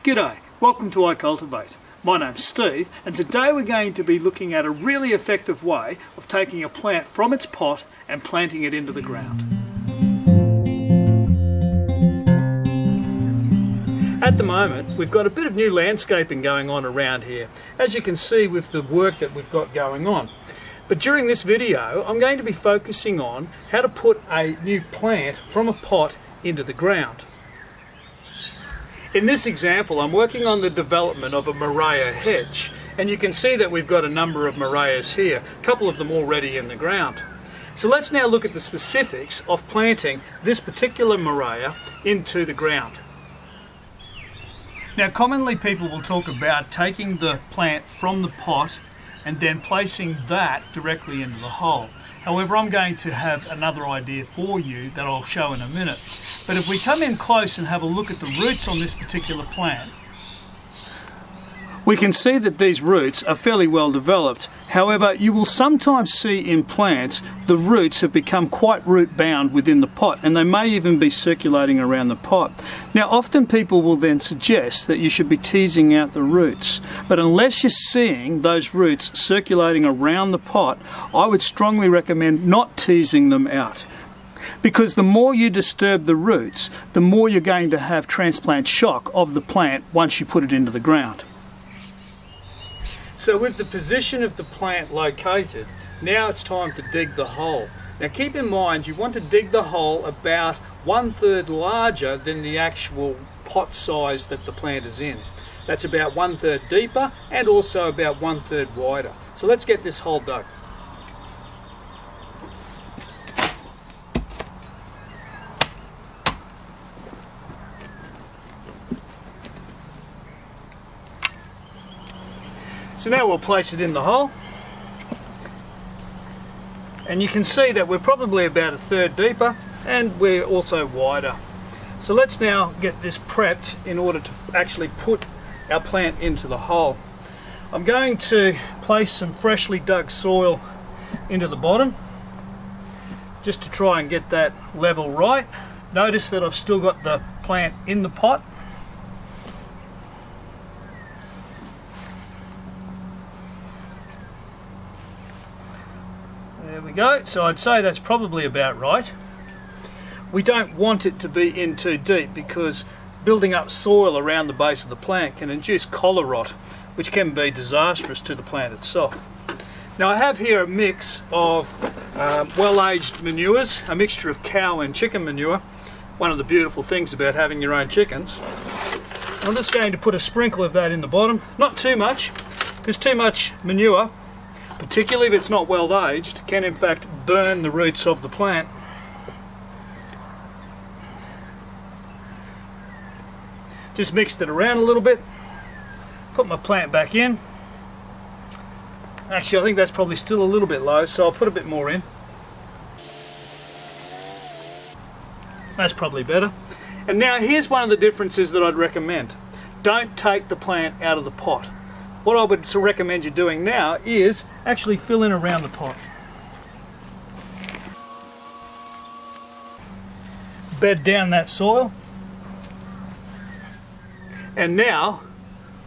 G'day, welcome to iCULTIVATE. My name's Steve, and today we're going to be looking at a really effective way of taking a plant from its pot and planting it into the ground. At the moment, we've got a bit of new landscaping going on around here, as you can see with the work that we've got going on. But during this video, I'm going to be focusing on how to put a new plant from a pot into the ground. In this example, I'm working on the development of a Murraya hedge, and you can see that we've got a number of Murrayas here, a couple of them already in the ground. So let's now look at the specifics of planting this particular Murraya into the ground. Now, commonly people will talk about taking the plant from the pot and then placing that directly into the hole. However, I'm going to have another idea for you that I'll show in a minute. But if we come in close and have a look at the roots on this particular plant, we can see that these roots are fairly well developed. However, you will sometimes see in plants the roots have become quite root bound within the pot, and they may even be circulating around the pot. Now, often people will then suggest that you should be teasing out the roots, but unless you're seeing those roots circulating around the pot, I would strongly recommend not teasing them out. Because the more you disturb the roots, the more you're going to have transplant shock of the plant once you put it into the ground. So with the position of the plant located, now it's time to dig the hole. Now keep in mind, you want to dig the hole about 1/3 larger than the actual pot size that the plant is in. That's about 1/3 deeper and also about 1/3 wider. So let's get this hole dug. So now we'll place it in the hole, and you can see that we're probably about 1/3 deeper and we're also wider. So let's now get this prepped in order to actually put our plant into the hole. I'm going to place some freshly dug soil into the bottom just to try and get that level right. Notice that I've still got the plant in the pot. There we go, so I'd say that's probably about right. We don't want it to be in too deep because building up soil around the base of the plant can induce collar rot, which can be disastrous to the plant itself. Now I have here a mix of well-aged manures, a mixture of cow and chicken manure, one of the beautiful things about having your own chickens. I'm just going to put a sprinkle of that in the bottom, not too much, because too much manure, particularly if it's not well aged, can in fact burn the roots of the plant. Just mixed it around a little bit, put my plant back in. Actually, I think that's probably still a little bit low, so I'll put a bit more in. That's probably better. And now here's one of the differences that I'd recommend. Don't take the plant out of the pot. What I would recommend you doing now is actually fill in around the pot. Bed down that soil. And now,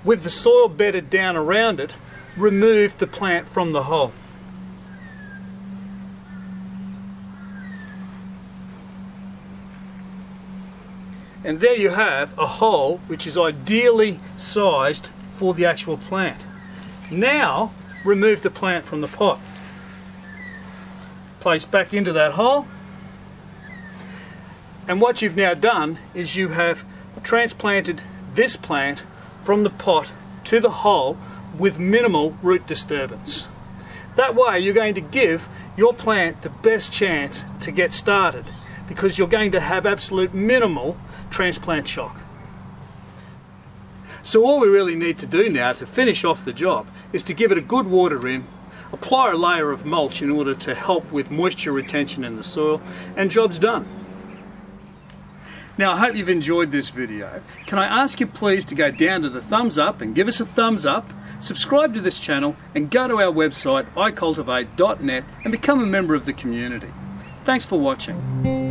with the soil bedded down around it, remove the plant from the hole. And there you have a hole which is ideally sized for the actual plant. Now remove the plant from the pot. Place back into that hole, and what you've now done is you have transplanted this plant from the pot to the hole with minimal root disturbance. That way you're going to give your plant the best chance to get started, because you're going to have absolute minimal transplant shock. So all we really need to do now to finish off the job is to give it a good water in, apply a layer of mulch in order to help with moisture retention in the soil, and job's done. Now I hope you've enjoyed this video. Can I ask you please to go down to the thumbs up and give us a thumbs up, subscribe to this channel, and go to our website iCULTIVATE.net and become a member of the community. Thanks for watching.